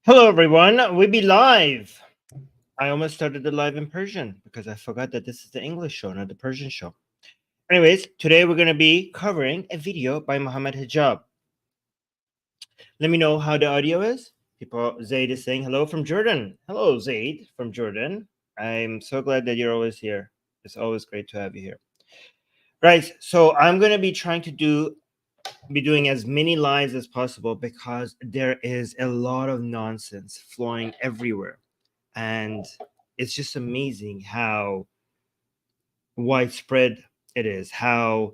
Hello, everyone. We be live. I almost started the live in Persian because I forgot that this is the English show, not the Persian show. Anyways, today we're going to be covering a video by Mohammed Hijab. Let me know how the audio is. People, Zaid is saying hello from Jordan. Hello, Zaid from Jordan. I'm so glad that you're always here. It's always great to have you here. Right. So I'm going to be trying to be doing as many lives as possible because there is a lot of nonsense flowing everywhere. And it's just amazing how widespread it is, how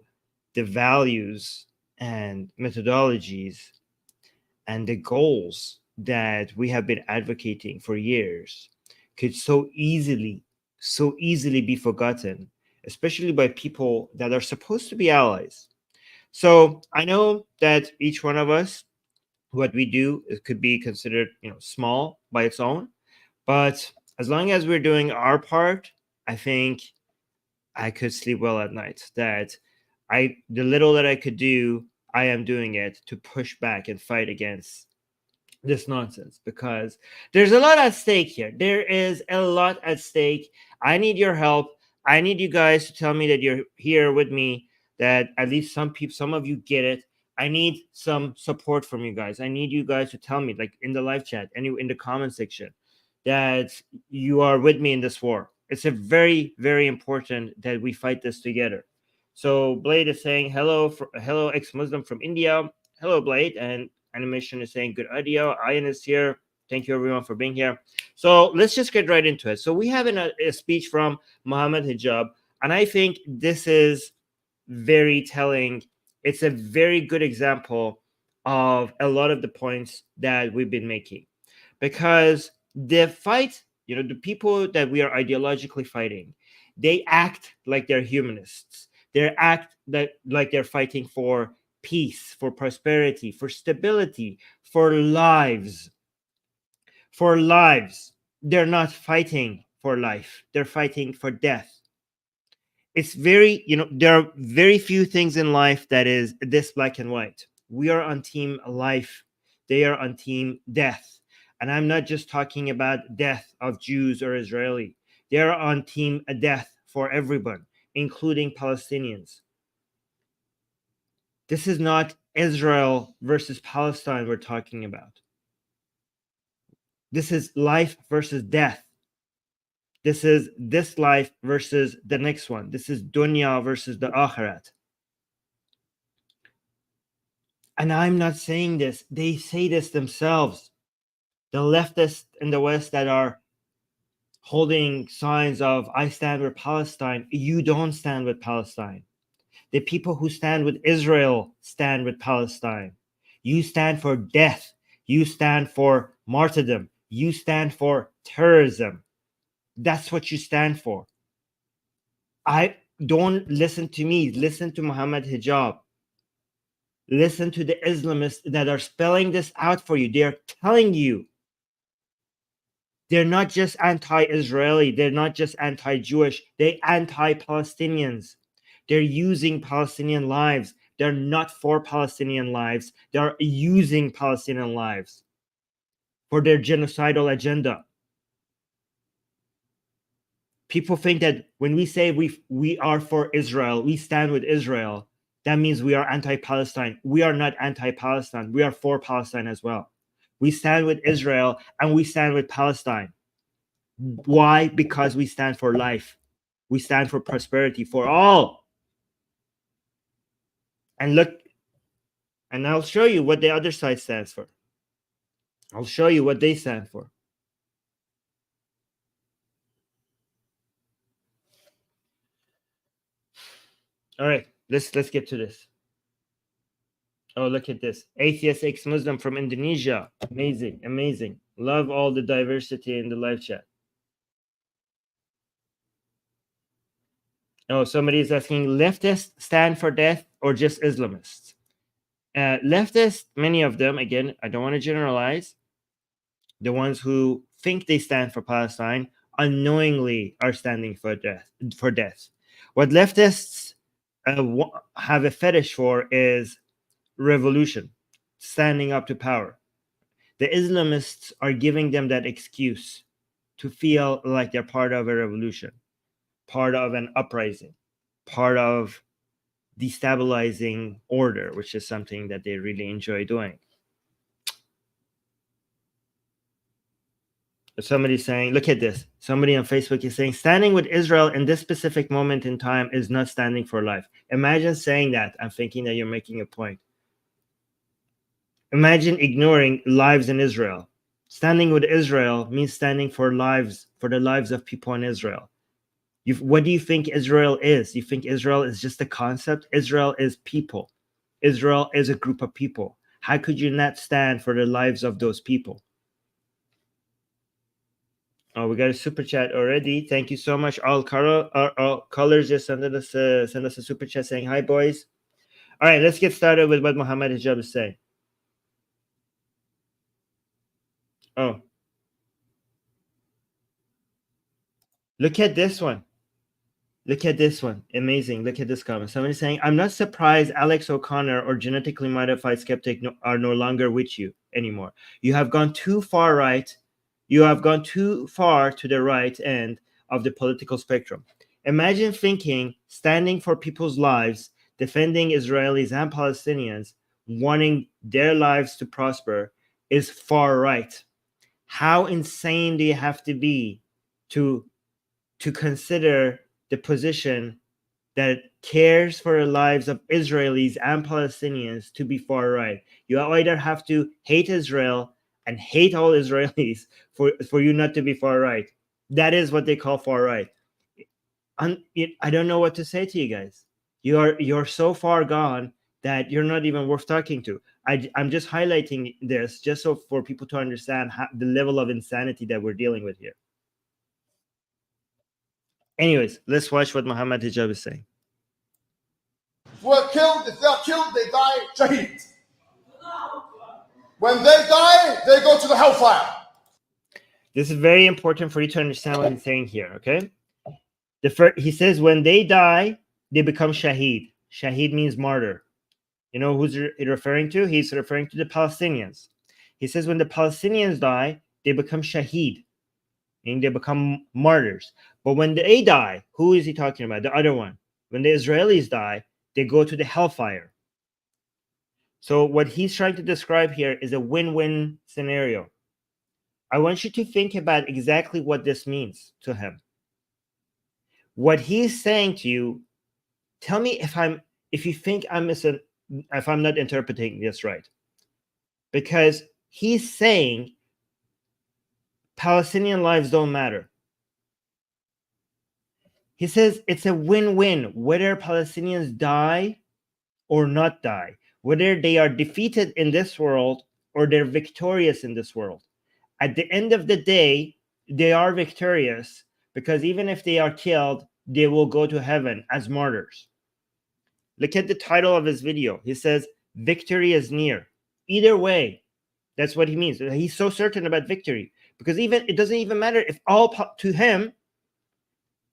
the values and methodologies and the goals that we have been advocating for years could so easily be forgotten, especially by people that are supposed to be allies. So I know that each one of us, what we do, it could be considered, small by its own, but as long as we're doing our part, I think I could sleep well at night. That the little that I could do, I am doing it to push back and fight against this nonsense, because there's a lot at stake here. There is a lot at stake. I need your help. I need you guys to tell me that you're here with me, that at least some of you get it. I need some support from you guys. I need you guys to tell me, like in the live chat and in the comment section, that you are with me in this war. It's a very, very important that we fight this together. So Blade is saying hello, ex-Muslim from India. Hello, Blade. And Animation is saying good audio. Ian is here. Thank you everyone for being here. So let's just get right into it. So we have a speech from Mohammed Hijab, and I think this is very telling. It's a very good example of a lot of the points that we've been making, because the fight, the people that we are ideologically fighting, they act like they're humanists. They act like they're fighting for peace, for prosperity, for stability, for lives. For lives. They're not fighting for life. They're fighting for death. It's very, there are very few things in life that is this black and white. We are on team life. They are on team death. And I'm not just talking about death of Jews or Israeli. They're on team death for everyone, including Palestinians. This is not Israel versus Palestine we're talking about. This is life versus death. This is this life versus the next one. This is dunya versus the akhirat. And I'm not saying this. They say this themselves. The leftists in the West that are holding signs of I stand with Palestine, you don't stand with Palestine. The people who stand with Israel stand with Palestine. You stand for death. You stand for martyrdom. You stand for terrorism. That's what you stand for. I don't listen to me. Listen to Mohammed Hijab. Listen to the Islamists that are spelling this out for you. They're telling you. They're not just anti-Israeli. They're not just anti-Jewish. They're anti-Palestinians. They're using Palestinian lives. They're not for Palestinian lives. They're using Palestinian lives for their genocidal agenda. People think that when we say we are for Israel, we stand with Israel, that means we are anti-Palestine. We are not anti-Palestine. We are for Palestine as well. We stand with Israel and we stand with Palestine. Why? Because we stand for life. We stand for prosperity for all. And look, and I'll show you what the other side stands for. I'll show you what they stand for. All right, let's get to this. Oh, look at this. Atheist ex-Muslim from Indonesia. Amazing, amazing. Love all the diversity in the live chat. Oh, somebody is asking, leftists stand for death or just Islamists? Leftists, many of them, again, I don't want to generalize, the ones who think they stand for Palestine unknowingly are standing for death. What leftists have a fetish for is revolution, standing up to power. The Islamists are giving them that excuse to feel like they're part of a revolution, part of an uprising, part of destabilizing order, which is something that they really enjoy doing. Somebody's saying, look at this. Somebody on Facebook is saying, standing with Israel in this specific moment in time is not standing for life. Imagine saying that. I'm thinking that you're making a point. Imagine ignoring lives in Israel. Standing with Israel means standing for lives, for the lives of people in Israel. What do you think Israel is? You think Israel is just a concept? Israel is people. Israel is a group of people. How could you not stand for the lives of those people? Oh, we got a super chat already. Thank you so much. All colors just send us a super chat saying hi, boys. All right, let's get started with what Mohammed Hijab is saying. Oh, look at this one. Look at this one. Amazing. Look at this comment. Somebody saying, I'm not surprised Alex O'Connor or genetically modified skeptic are no longer with you anymore. You have gone too far right. You have gone too far to the right end of the political spectrum. Imagine thinking, standing for people's lives, defending Israelis and Palestinians, wanting their lives to prosper is far right. How insane do you have to be to consider the position that cares for the lives of Israelis and Palestinians to be far right? You either have to hate Israel and hate all Israelis for you not to be far right. That is what they call far right. I don't know what to say to you guys. You're so far gone that you're not even worth talking to. I'm just highlighting this just so for people to understand the level of insanity that we're dealing with here. Anyways, let's watch what Mohammed Hijab is saying. Were killed, if they're killed, they die shaheed. When they die, they go to the hellfire. This is very important for you to understand what he's saying here, okay? He says when they die, they become shaheed. Shaheed means martyr. You know who's he referring to? He's referring to the Palestinians. He says when the Palestinians die, they become shaheed, meaning they become martyrs. But when they die, who is he talking about? The other one. When the Israelis die, they go to the hellfire. So what he's trying to describe here is a win-win scenario. I want you to think about exactly what this means to him. What he's saying to you, tell me if you think if I'm not interpreting this right. Because he's saying Palestinian lives don't matter. He says it's a win-win whether Palestinians die or not die, whether they are defeated in this world or they're victorious in this world. At the end of the day, they are victorious because even if they are killed, they will go to heaven as martyrs. Look at the title of his video. He says, victory is near. Either way, that's what he means. He's so certain about victory because it doesn't even matter if to him,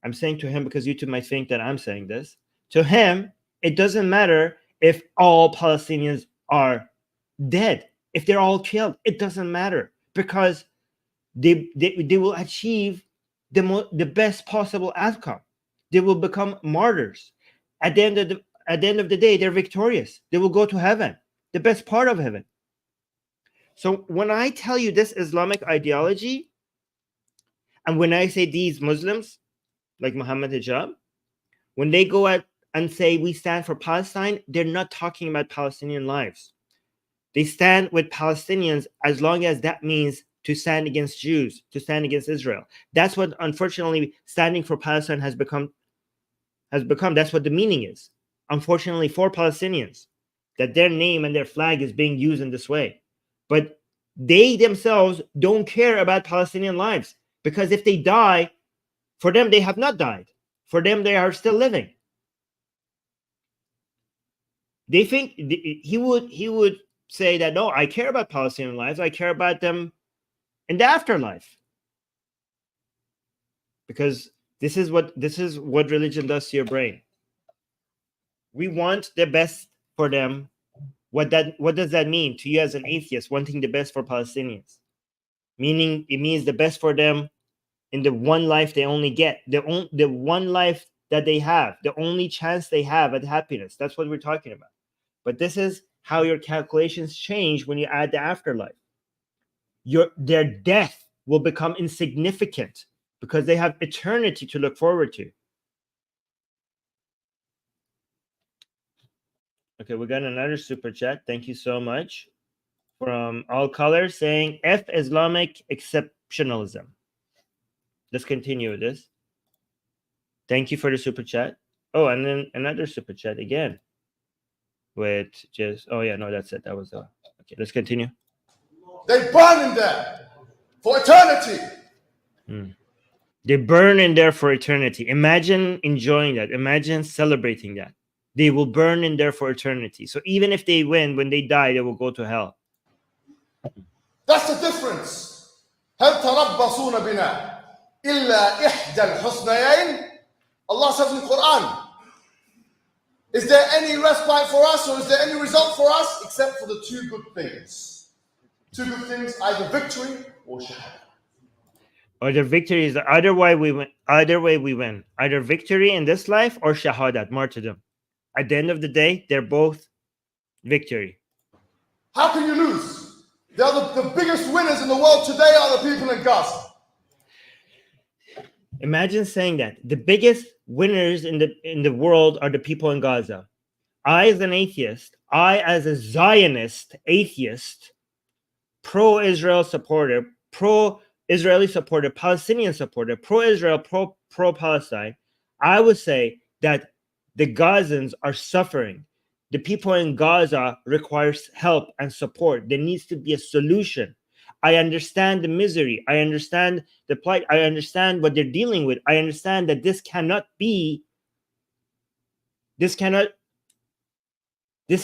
I'm saying to him because YouTube might think that I'm saying this. To him, it doesn't matter if all Palestinians are dead. If they're all killed, it doesn't matter because they will achieve the best possible outcome. They will become martyrs. At the end of the day, they're victorious. They will go to heaven, the best part of heaven. So when I tell you this Islamic ideology, and when I say these Muslims, like Mohammed Hijab, when they go out and say we stand for Palestine, they're not talking about Palestinian lives. They stand with Palestinians as long as that means to stand against Jews, to stand against Israel. That's what, unfortunately, standing for Palestine has become. That's what the meaning is. Unfortunately, for Palestinians, that their name and their flag is being used in this way. But they themselves don't care about Palestinian lives because if they die, for them, they have not died. For them, they are still living. They think he would say that, no, I care about Palestinian lives. I care about them in the afterlife. Because this is what religion does to your brain. We want the best for them What does that mean to you as an atheist, wanting the best for Palestinians? Meaning it means the best for them in the one life they only get, the one life that they have, the only chance they have at happiness. That's what we're talking about. But this is how your calculations change when you add the afterlife. Their death will become insignificant because they have eternity to look forward to. Okay, we got another super chat. Thank you so much. From All Colors saying F Islamic exceptionalism. Let's continue with this. Thank you for the super chat. Oh, and then another super chat again. With just, oh yeah, no, that's it. That was okay. Let's continue. They burn in there for eternity. They burn in there for eternity. Imagine enjoying that. Imagine celebrating that. They will burn in there for eternity. So even if they win, when they die, they will go to hell. That's the difference. هل تربصون بنا إلا إحدى الحسنيين? Allah says in the Quran, is there any respite for us or is there any result for us except for the two good things? Two good things, either victory or shahada. Or the victory is either way we win. Either way we win. Either victory in this life or shahadat, martyrdom. At the end of the day, they're both victory. How can you lose? The biggest winners in the world today are the people in Gaza. Imagine saying that. The biggest winners in the world are the people in Gaza. I, as an atheist, I, as a Zionist atheist, pro-Israel supporter, pro-Israeli supporter, Palestinian supporter, pro-Israel, pro-Palestine, I would say that the Gazans are suffering. The people in Gaza requires help and support. There needs to be a solution. I understand the misery. I understand the plight. I understand what they're dealing with. I understand that this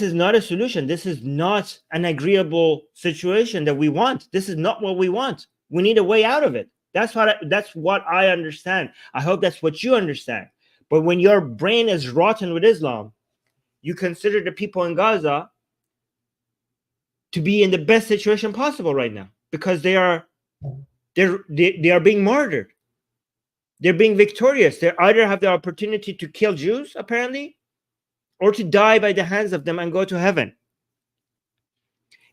is not a solution. This is not an agreeable situation that we want. This is not what we want. We need a way out of it. That's what I understand. I hope that's what you understand. But when your brain is rotten with Islam, you consider the people in Gaza to be in the best situation possible right now because they are being martyred. They're being victorious. They either have the opportunity to kill Jews, apparently, or to die by the hands of them and go to heaven.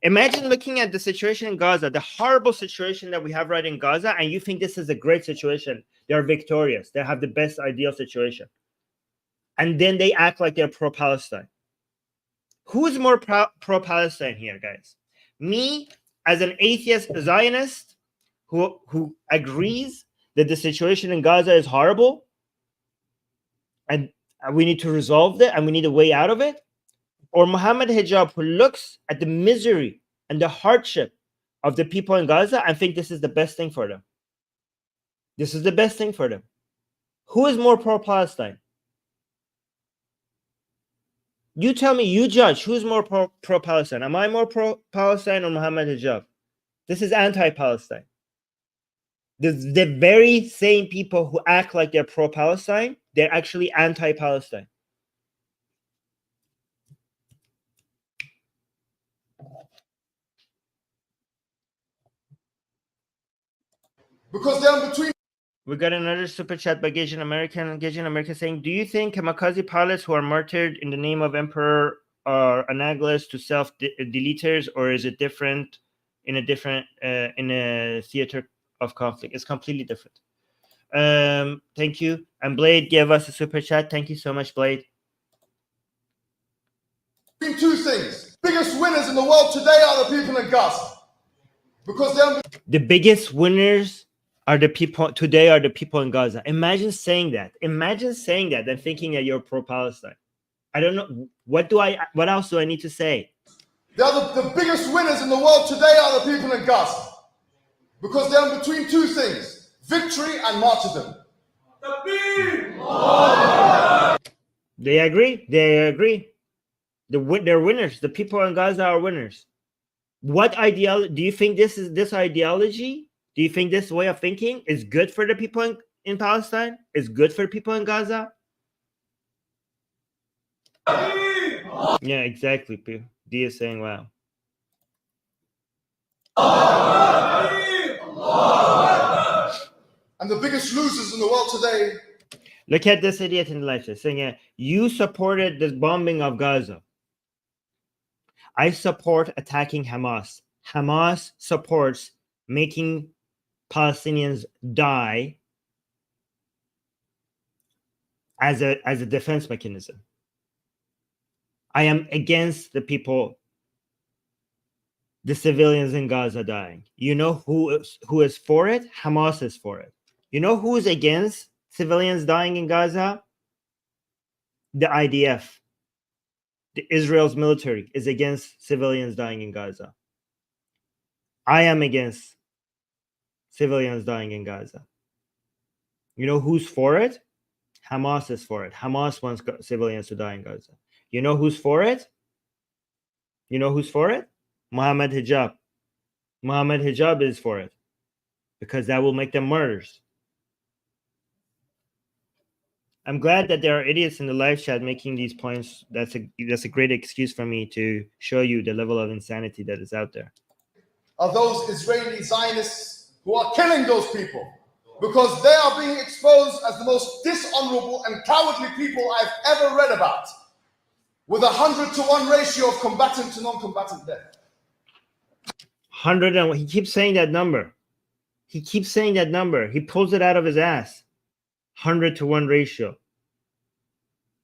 Imagine looking at the situation in Gaza, the horrible situation that we have right in Gaza, and you think this is a great situation. They are victorious. They have the best ideal situation. And then they act like they're pro-Palestine. Who is more pro-Palestine here, guys? Me, as an atheist Zionist who agrees that the situation in Gaza is horrible and we need to resolve it and we need a way out of it? Or Mohammed Hijab, who looks at the misery and the hardship of the people in Gaza and think this is the best thing for them? This is the best thing for them. Who is more pro-Palestine? You tell me, you judge, who's more pro-Palestine? Am I more pro-Palestine or Mohammed Hijab? This is anti-Palestine. The very same people who act like they're pro-Palestine, they're actually anti-Palestine. Because they're between. We got another super chat by Gage in America saying, do you think kamikaze pilots who are martyred in the name of Emperor are analogous to self-deleters, or is it different in a theater of conflict? It's completely different. Thank you. And Blade gave us a super chat. Thank you so much, Blade. Two things. Biggest winners in the world today are the people in Gaza. Because they're the biggest winners are the people today are the people in Gaza. Imagine saying that. Imagine saying that and thinking that you're pro-Palestine. I don't know. What else do I need to say? The biggest winners in the world today are the people in Gaza. Because they're between two things. Victory and martyrdom. They agree. They agree. They're winners. The people in Gaza are winners. What ideology do you think this ideology? Do you think this way of thinking is good for the people in Palestine? Is good for people in Gaza? Yeah, exactly. D is saying wow. And the biggest losers in the world today. Look at this idiot in the live chat saying, you supported this bombing of Gaza. I support attacking Hamas. Hamas supports making Palestinians die as a defense mechanism. I am against the people, the civilians in Gaza dying. You know who is for it? Hamas is for it. You know who is against civilians dying in Gaza? The IDF. The Israel's military is against civilians dying in Gaza. I am against civilians dying in Gaza. You know who's for it? Hamas is for it. Hamas wants civilians to die in Gaza. You know who's for it? You know who's for it? Mohammed Hijab. Mohammed Hijab is for it because that will make them martyrs. I'm glad that there are idiots in the live chat making these points. That's a great excuse for me to show you the level of insanity that is out there. Are those Israeli Zionists who are killing those people because they are being exposed as the most dishonorable and cowardly people I've ever read about, with 100-to-1 ratio of combatant to non-combatant death. 100 and he keeps saying that number. He keeps saying that number. He pulls it out of his ass. 100-to-1 ratio.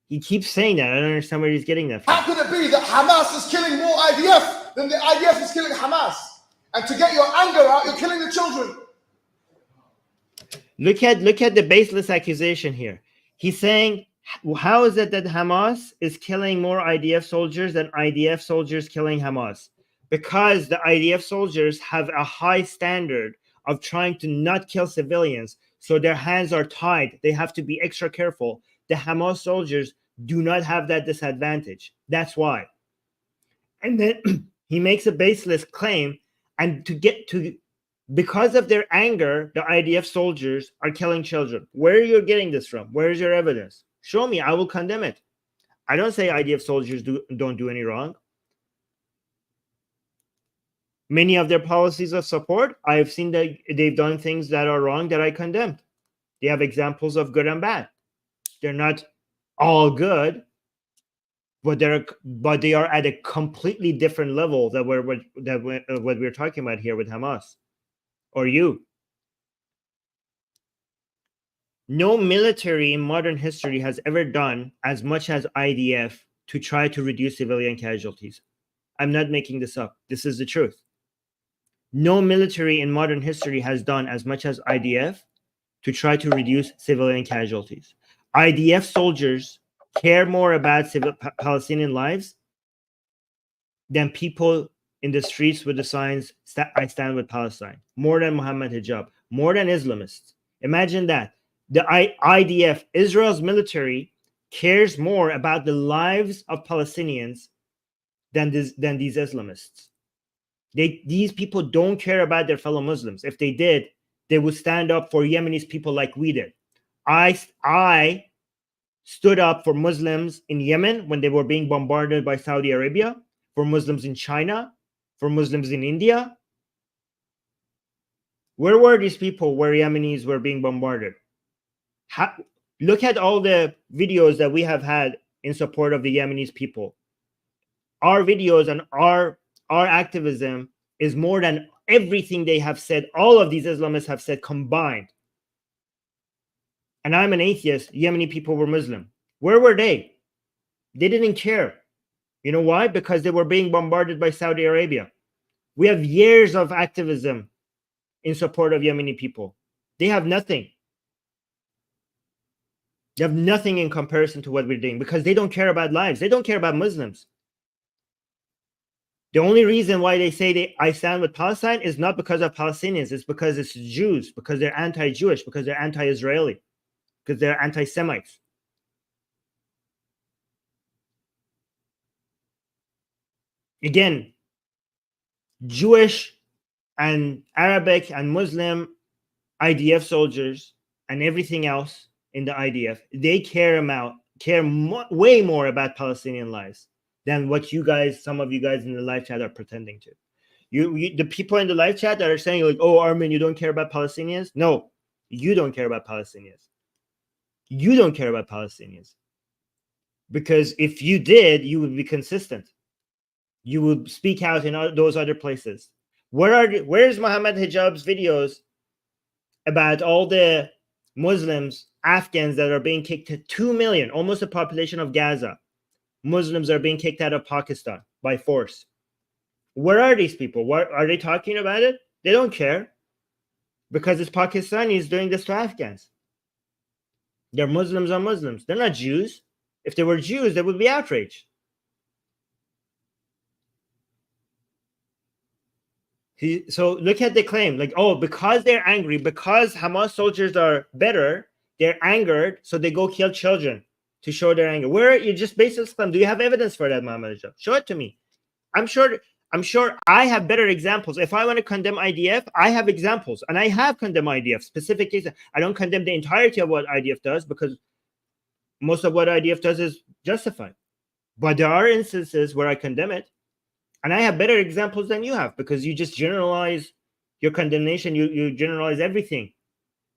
He keeps saying that. I don't understand where he's getting that from. How could it be that Hamas is killing more IDF than the IDF is killing Hamas? And to get your anger out, you're killing the children. Look at the baseless accusation here. He's saying, how is it that Hamas is killing more IDF soldiers than IDF soldiers killing Hamas? Because the IDF soldiers have a high standard of trying to not kill civilians, so their hands are tied. They have to be extra careful. The Hamas soldiers do not have that disadvantage. That's why. And then he makes a baseless claim, and because of their anger, the IDF soldiers are killing children. Where are you getting this from? Where is your evidence? Show me. I will condemn it. I don't say IDF soldiers don't do any wrong. Many of their policies of support, I have seen that they've done things that are wrong that I condemn. They have examples of good and bad. They're not all good, but they are at a completely different level that what we're talking about here with Hamas or you. No military in modern history has ever done as much as IDF to try to reduce civilian casualties. I'm not making this up. This is the truth. No military in modern history has done as much as IDF to try to reduce civilian casualties. IDF soldiers care more about Palestinian lives than people in the streets with the signs, I stand with Palestine, more than Mohammed Hijab, more than Islamists. Imagine that. The IDF, Israel's military, cares more about the lives of Palestinians than these Islamists. These people don't care about their fellow Muslims. If they did, they would stand up for Yemenis people like we did. I stood up for Muslims in Yemen when they were being bombarded by Saudi Arabia, for Muslims in China, for Muslims in India. Where were these people where Yemenis were being bombarded? Look at all the videos that we have had in support of the Yemenis people. Our videos and our activism is more than everything they have said, all of these Islamists have said combined. And I'm an atheist. Yemeni people were Muslim. Where were they? They didn't care. You know why? Because they were being bombarded by Saudi Arabia. We have years of activism in support of Yemeni people. They have nothing. They have nothing in comparison to what we're doing because they don't care about lives. They don't care about Muslims. The only reason why they say I stand with Palestine is not because of Palestinians. It's because it's Jews, because they're anti-Jewish, because they're anti-Israeli, because they're anti-Semites. Again, Jewish and Arabic and Muslim IDF soldiers and everything else in the IDF, they care way more about Palestinian lives than what some of you guys in the live chat are pretending to. The people in the live chat that are saying like, oh, Armin, you don't care about Palestinians. No, you don't care about Palestinians. You don't care about Palestinians. Because if you did, you would be consistent. You would speak out in those other places. Where's Mohammed Hijab's videos about all the Muslims, Afghans that are being kicked to 2 million, almost the population of Gaza? Muslims are being kicked out of Pakistan by force. Where are these people? What are they talking about it? They don't care because it's Pakistanis doing this to Afghans. They're Muslims on Muslims. They're not Jews. If they were Jews, they would be outraged. So look at the claim, like, oh, because they're angry, because Hamas soldiers are better, they're angered, so they go kill children to show their anger. Where you just basically claim, do you have evidence for that, Mohammed? Show it to me. I'm sure I have better examples. If I want to condemn IDF, I have examples, and I have condemned IDF. Specific cases. I don't condemn the entirety of what IDF does because most of what IDF does is justified. But there are instances where I condemn it, and I have better examples than you have because you just generalize your condemnation. You generalize everything.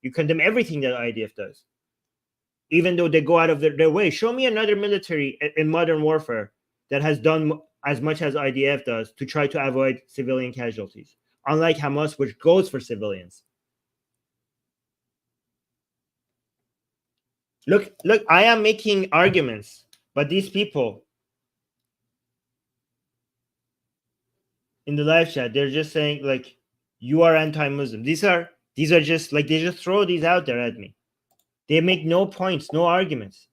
You condemn everything that IDF does, even though they go out of their way. Show me another military in modern warfare that has done as much as IDF does to try to avoid civilian casualties, unlike Hamas, which goes for civilians. Look, I am making arguments, but these people in the live chat, they're just saying like, you are anti-Muslim. These are just like, they just throw these out there at me. They make no points, no arguments.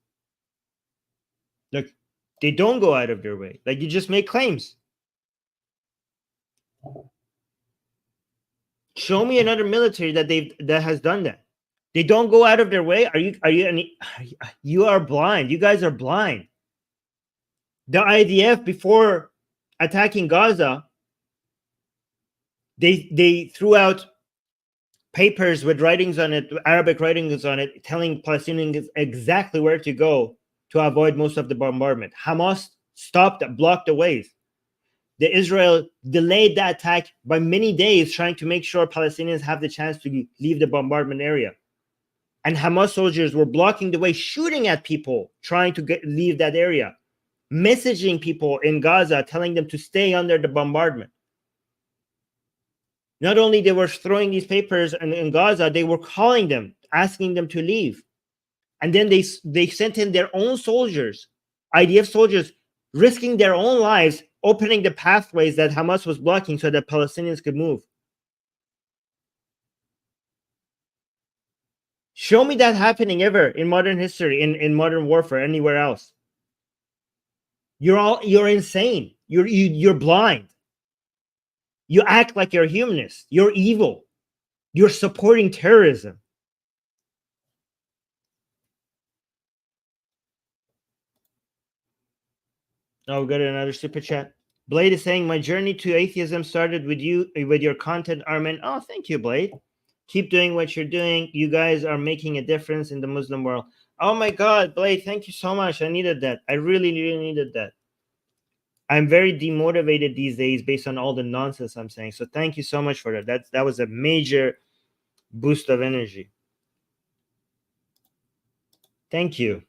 Look, they don't go out of their way. Like, you just make claims. Show me another military that has done that. They don't go out of their way. You are blind. You guys are blind. The IDF, before attacking Gaza, they threw out papers with writings on it, Arabic writings on it, telling Palestinians exactly where to go to avoid most of the bombardment. Hamas blocked the ways. The Israel delayed the attack by many days, trying to make sure Palestinians have the chance to leave the bombardment area. And Hamas soldiers were blocking the way, shooting at people trying to leave that area, messaging people in Gaza, telling them to stay under the bombardment. Not only they were throwing these papers in Gaza, they were calling them, asking them to leave. And then they sent in their own soldiers, IDF soldiers, risking their own lives, opening the pathways that Hamas was blocking so that Palestinians could move. Show me that happening ever in modern history, in modern warfare, anywhere else. You're insane. You're blind. You act like you're humanist. You're evil. You're supporting terrorism. Oh, we got another super chat. Blade is saying, my journey to atheism started with your content, Armin. Oh, thank you, Blade. Keep doing what you're doing. You guys are making a difference in the Muslim world. Oh my God, Blade, thank you so much. I needed that. I really, really needed that. I'm very demotivated these days based on all the nonsense I'm saying. So thank you so much for that. That was a major boost of energy. Thank you.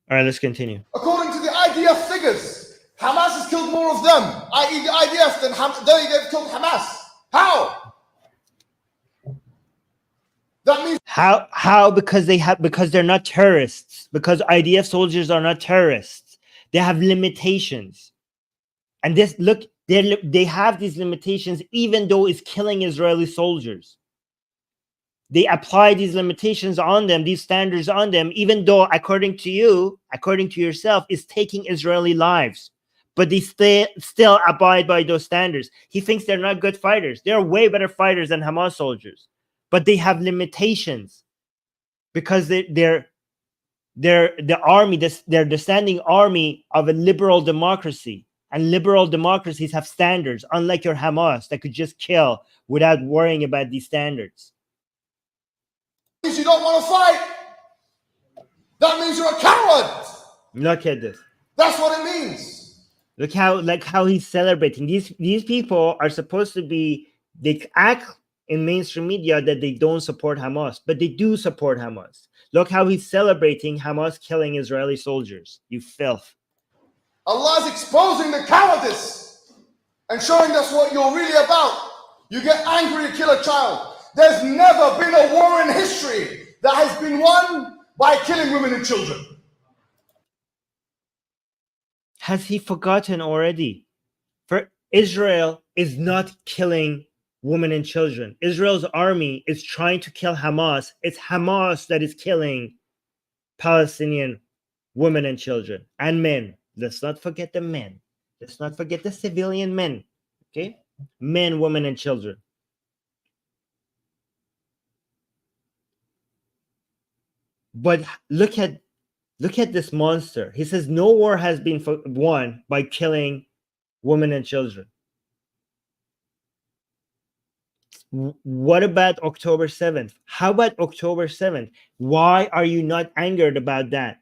All right, let's continue. According to the IDF figures, Hamas has killed more of them, i.e. the IDF, than they've killed Hamas. How? That means how because they're not terrorists. Because IDF soldiers are not terrorists. They have limitations. And they have these limitations even though it's killing Israeli soldiers. They apply these limitations on them, these standards on them, even though, according to yourself, it's taking Israeli lives. But they still abide by those standards. He thinks they're not good fighters. They're way better fighters than Hamas soldiers. But they have limitations because they're the army, they're the standing army of a liberal democracy. And liberal democracies have standards, unlike your Hamas that could just kill without worrying about these standards. You don't want to fight. That means you're a coward. Look at this. That's what it means. Look how he's celebrating. These people are supposed to be, they act in mainstream media that they don't support Hamas, but they do support Hamas. Look how he's celebrating Hamas killing Israeli soldiers. You filth. Allah is exposing the cowardice and showing us what you're really about. You get angry, you kill a child. There's never been a war in history that has been won by killing women and children. Has he forgotten already? For Israel is not killing women and children. Israel's army is trying to kill Hamas. It's Hamas that is killing Palestinian women and children and men. Let's not forget the men. Let's not forget the civilian men. Okay? Men, women, and children. But look at this monster. He says no war has been won by killing women and children. What about October 7th? How about October 7th? Why are you not angered about that?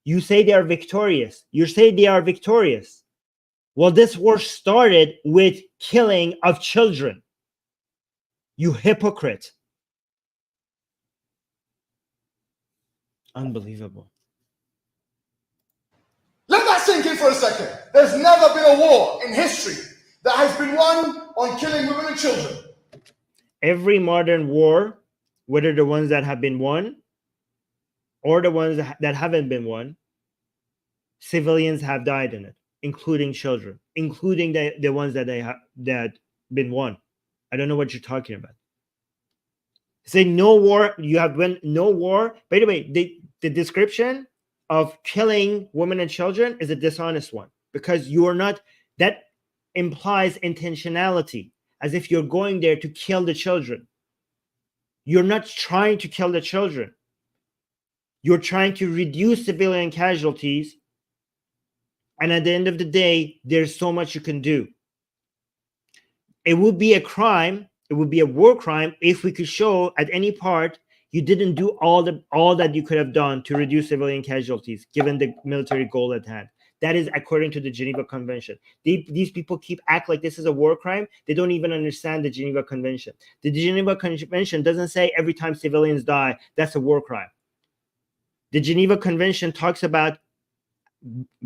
You say they are victorious. You say they are victorious. Well, this war started with killing of children. You hypocrite. Unbelievable. Let that sink in for a second. There's never been a war in history that has been won on killing women and children. Every modern war, whether the ones that have been won or the ones that haven't been won, civilians have died in it, including children, including the ones that been won. I don't know what you're talking about. Say no war, you have won no war. By the way, the description of killing women and children is a dishonest one, because you are not, that implies intentionality, as if you're going there to kill the children. You're not trying to kill the children. You're trying to reduce civilian casualties. And at the end of the day, there's so much you can do. It would be a crime. It would be a war crime if we could show at any part you didn't do all that you could have done to reduce civilian casualties, given the military goal at hand. That is according to the Geneva Convention. These people keep act like this is a war crime. They don't even understand the Geneva Convention. The Geneva Convention doesn't say every time civilians die, that's a war crime. The Geneva Convention talks about,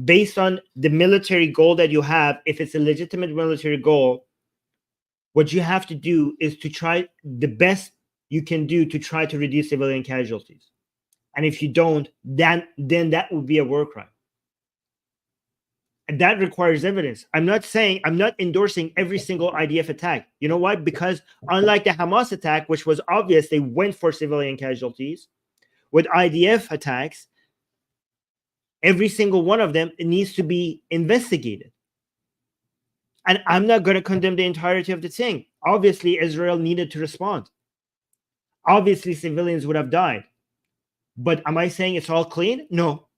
based on the military goal that you have, if it's a legitimate military goal, what you have to do is to try the best you can do to try to reduce civilian casualties. And if you don't, then that would be a war crime. And that requires evidence. I'm not endorsing every single IDF attack. You know why? Because unlike the Hamas attack, which was obvious, they went for civilian casualties. With IDF attacks, every single one of them, it needs to be investigated. And I'm not going to condemn the entirety of the thing. Obviously, Israel needed to respond. Obviously, civilians would have died. But am I saying it's all clean? No.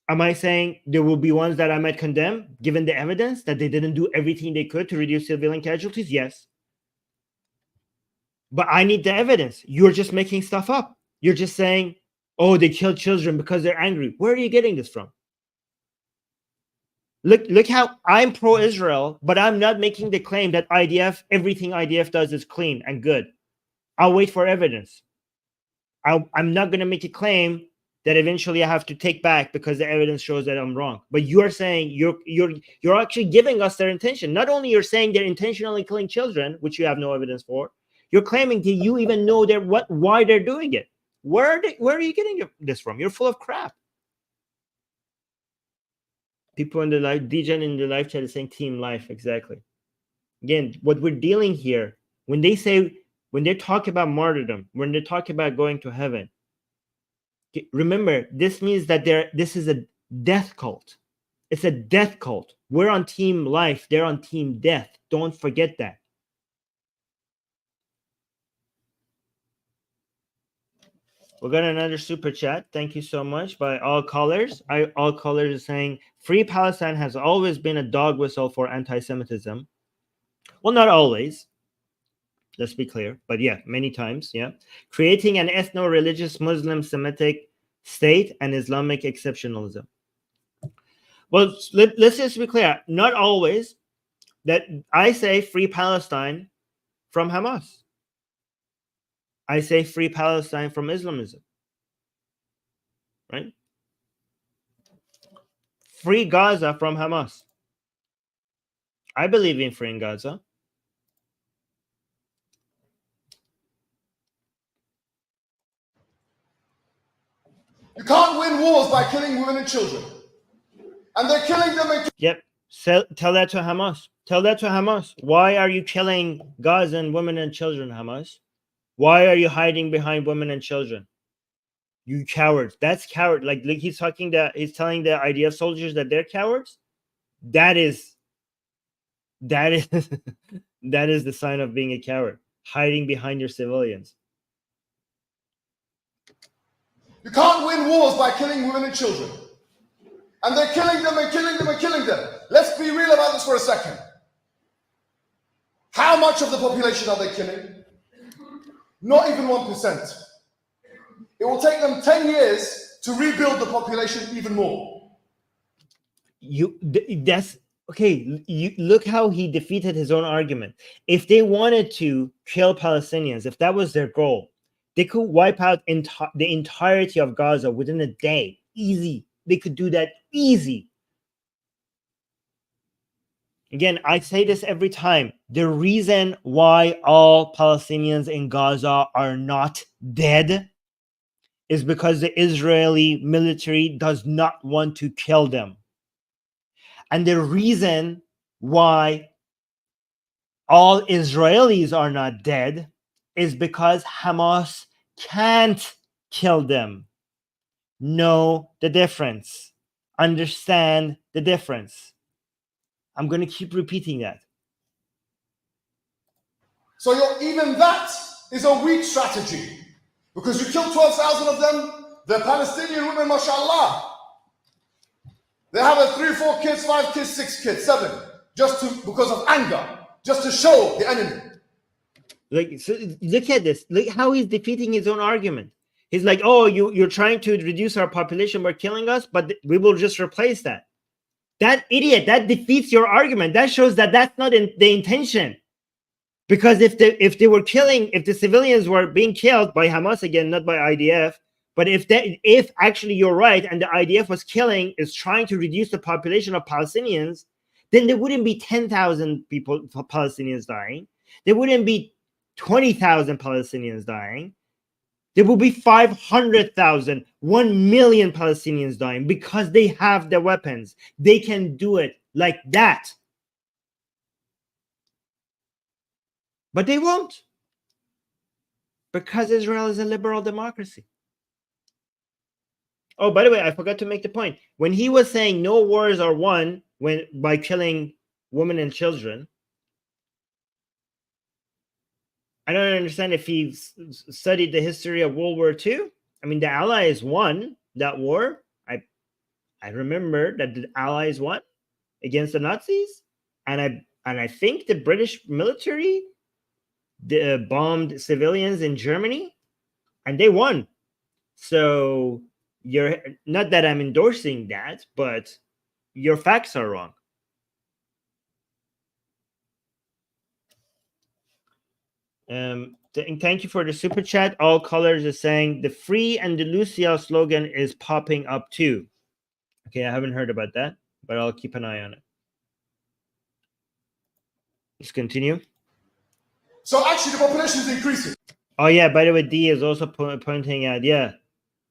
Am I saying there will be ones that I might condemn, given the evidence that they didn't do everything they could to reduce civilian casualties? Yes. But I need the evidence. You're just making stuff up. You're just saying, oh, they killed children because they're angry. Where are you getting this from? Look how I'm pro-Israel, but I'm not making the claim that everything IDF does is clean and good. I'll wait for evidence. I'm not going to make a claim that eventually I have to take back because the evidence shows that I'm wrong. But you're saying you're actually giving us their intention. Not only you're saying they're intentionally killing children, which you have no evidence for, you're claiming that you even know why they're doing it. Where are you getting this from? You're full of crap. People in the live, DJ in the live chat is saying team life. Exactly. Again, what we're dealing here, when they talk about martyrdom, when they talk about going to heaven, remember, this means that this is a death cult. It's a death cult. We're on team life. They're on team death. Don't forget that. We got another super chat. Thank you so much by all callers. All callers are saying Free Palestine has always been a dog whistle for anti-Semitism. Well, not always. Let's be clear. But yeah, many times. Yeah. Creating an ethno-religious Muslim Semitic state and Islamic exceptionalism. Well, let's just be clear. Not always. That I say free Palestine from Hamas. I say free Palestine from Islamism. Right? Free Gaza from Hamas. I believe in freeing Gaza. You can't win wars by killing women and children. And they're killing them and Yep. Tell that to Hamas. Tell that to Hamas. Why are you killing Gazan women and children, Hamas? Why are you hiding behind women and children? You cowards. That's coward. Like he's telling the IDF soldiers that they're cowards. That is that is the sign of being a coward. Hiding behind your civilians. You can't win wars by killing women and children. And they're killing them and killing them and killing them. Let's be real about this for a second. How much of the population are they killing? Not even 1%. It will take them 10 years to rebuild the population even more. That's okay. You look how he defeated his own argument. If they wanted to kill Palestinians, if that was their goal, they could wipe out the entirety of Gaza within a day. Easy. They could do that easy. Again, I say this every time. The reason why all Palestinians in Gaza are not dead is because the Israeli military does not want to kill them. And the reason why all Israelis are not dead is because Hamas can't kill them. Know the difference. Understand the difference. I'm going to keep repeating that. So even that is a weak strategy. Because you kill 12,000 of them, the Palestinian women, mashallah, they have a 3, 4 kids, 5 kids, 6 kids, 7, because of anger, just to show the enemy. Like, so look at this. Look how he's defeating his own argument. He's like, oh, you're trying to reduce our population by killing us, but we will just replace that. That idiot, that defeats your argument. That shows that that's not the intention. Because if the civilians were being killed by Hamas, again, not by IDF, but if actually you're right and the IDF is trying to reduce the population of Palestinians, then there wouldn't be 10,000 Palestinians dying. There wouldn't be 20,000 Palestinians dying. There will be 500,000, 1 million Palestinians dying because they have the weapons. They can do it like that. But they won't. Because Israel is a liberal democracy. Oh, by the way, I forgot to make the point. When he was saying no wars are won by killing women and children, I don't understand if he studied the history of World War II. I mean, the Allies won that war. I remember that the Allies won against the Nazis, and I think the British military bombed civilians in Germany, and they won. So you're not that I'm endorsing that, but your facts are wrong. Thank you for the super chat. All colors is saying the Free Andalusia slogan is popping up too. Okay, I haven't heard about that, but I'll keep an eye on it. Let's continue. So actually the population is increasing. Oh yeah, by the way, D is also pointing out, yeah,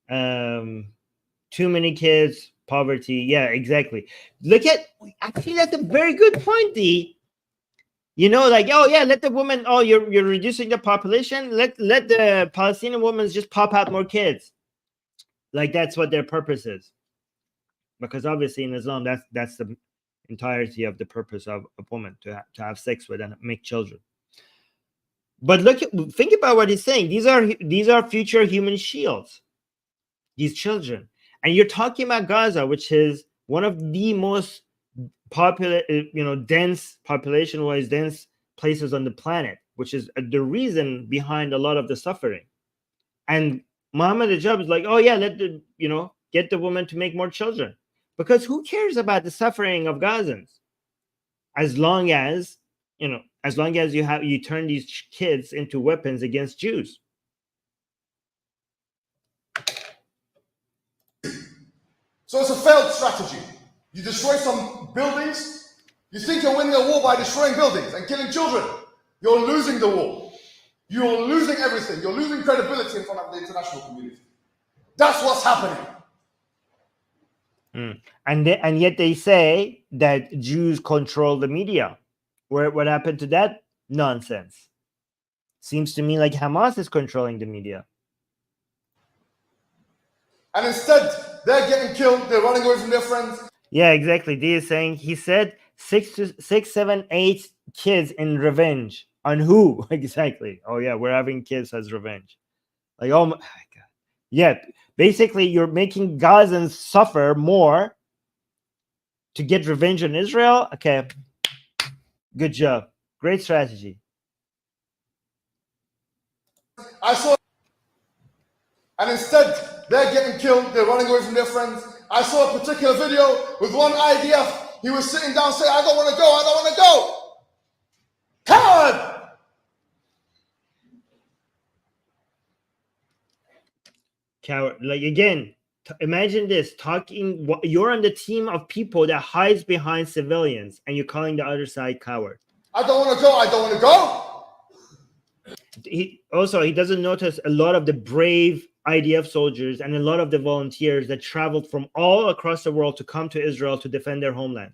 too many kids, poverty. Yeah, exactly. Actually, that's a very good point, D. You know, like, oh yeah, let the women. Oh, you're reducing the population. Let the Palestinian women just pop out more kids. Like that's what their purpose is. Because obviously in Islam, that's the entirety of the purpose of a woman to have sex with and make children. But think about what he's saying. These are future human shields. These children, and you're talking about Gaza, which is one of the most popular, dense population-wise, dense places on the planet, which is the reason behind a lot of the suffering. And Mohammed Hijab is like, oh yeah, get the woman to make more children. Because who cares about the suffering of Gazans? As long as, as long as you turn these kids into weapons against Jews. So it's a failed strategy. You destroy some buildings. You think you're winning a war by destroying buildings and killing children. You're losing the war. You're losing everything. You're losing credibility in front of the international community. That's what's happening. And yet they say that Jews control the media. What happened to that nonsense? Seems to me like Hamas is controlling the media. And instead, they're getting killed. They're running away from their friends. Yeah, exactly. He said 6, 7, 8 kids in revenge. On who? Exactly. Oh yeah, we're having kids as revenge. Like, oh my God. Yeah, basically you're making Gazans suffer more to get revenge on Israel. Okay, good job. Great strategy. And instead, they're getting killed. They're running away from their friends. I saw a particular video with one IDF. He was sitting down saying, I don't want to go. I don't want to go. Coward! Coward. Like, again, imagine this. You're on the team of people that hides behind civilians, and you're calling the other side coward. I don't want to go. I don't want to go. He doesn't notice a lot of the brave IDF soldiers and a lot of the volunteers that traveled from all across the world to come to Israel to defend their homeland.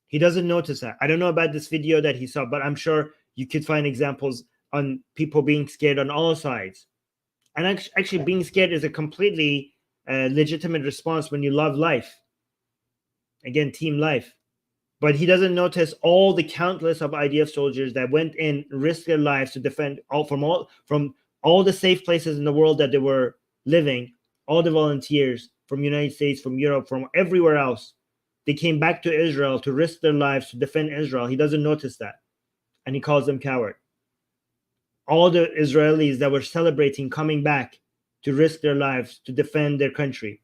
He doesn't notice that. I don't know about this video that he saw, but I'm sure you could find examples on people being scared on all sides. And actually being scared is a completely legitimate response when you love life. Again, team life. But he doesn't notice all the countless of IDF soldiers that went in, risked their lives to defend from all the safe places in the world that they were living, all the volunteers from the United States, from Europe, from everywhere else. They came back to Israel to risk their lives to defend Israel. He doesn't notice that. And he calls them coward. All the Israelis that were celebrating coming back to risk their lives to defend their country.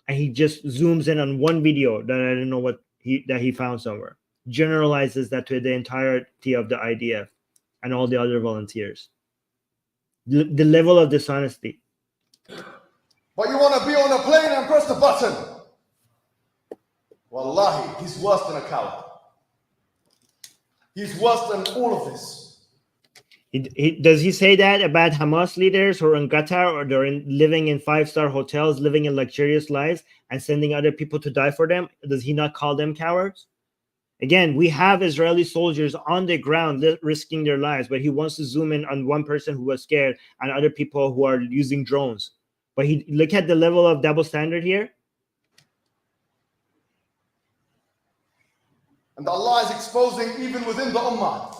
And he just zooms in on one video that I don't know what he found somewhere. Generalizes that to the entirety of the IDF and all the other volunteers. The level of dishonesty. But you want to be on a plane and press the button. Wallahi, he's worse than a coward. He's worse than all of this. Does he say that about Hamas leaders who are in Qatar or they're living in 5-star hotels, living in luxurious lives and sending other people to die for them? Does he not call them cowards? Again, we have Israeli soldiers on the ground risking their lives, but he wants to zoom in on one person who was scared and other people who are using drones. But look at the level of double standard here. And Allah is exposing even within the Ummah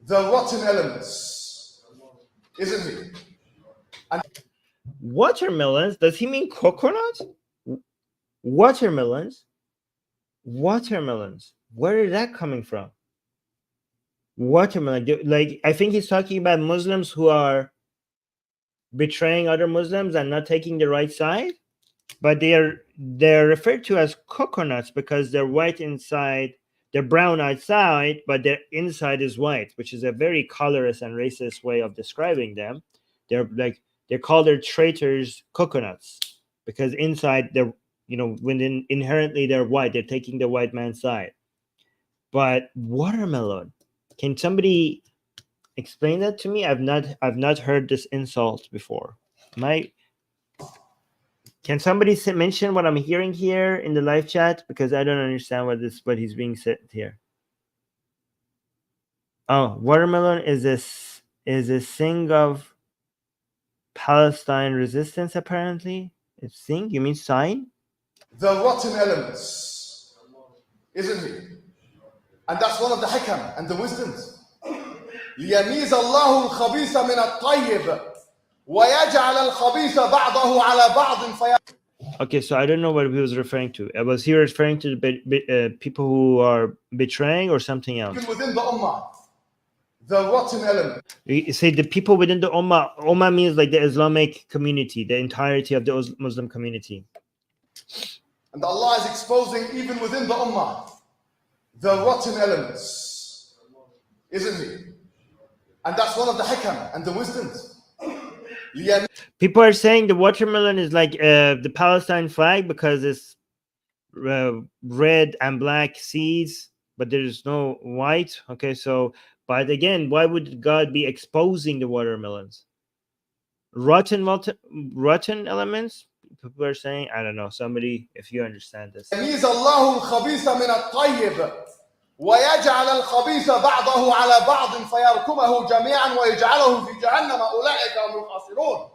the rotten elements, isn't he? And watermelons? Does he mean coconuts? Watermelons? Watermelons. Where is that coming from? Watermelon. Like, I think he's talking about Muslims who are betraying other Muslims and not taking the right side. But they're referred to as coconuts because they're white inside. They're brown outside, but their inside is white, which is a very colorist and racist way of describing them. They call their traitors coconuts because inside they're, when inherently they're white, they're taking the white man's side. But watermelon, can somebody explain that to me? I've not heard this insult before. Can somebody mention what I'm hearing here in the live chat? Because I don't understand what he's being said here. Oh, watermelon is a thing of Palestine resistance, apparently. It's thing? You mean sign? The rotten elements, isn't he? And that's one of the hikam and the wisdoms. ليميز الله الخبيث من الطيب ويجعل الخبيث بعضه على بعض. Okay, so I don't know what he was referring to. Was he referring to the people who are betraying or something else? Within the Ummah, the rotten element. You say the people within the Ummah. Ummah means like the Islamic community, the entirety of the Muslim community. And Allah is exposing even within the ummah the rotten elements, isn't He? And that's one of the hikam and the wisdoms. People are saying the watermelon is like the Palestine flag because it's red and black seeds, but there is no white. Okay, so, but again, why would God be exposing the watermelons? Rotten elements? People are saying, I don't know. Somebody, if you understand this. يميز الله الخبيث من الطيب ويجعل الخبيث بعضه على بعض فيركمه جميعا ويجعله في جهنم أولئك هم الخاسرون.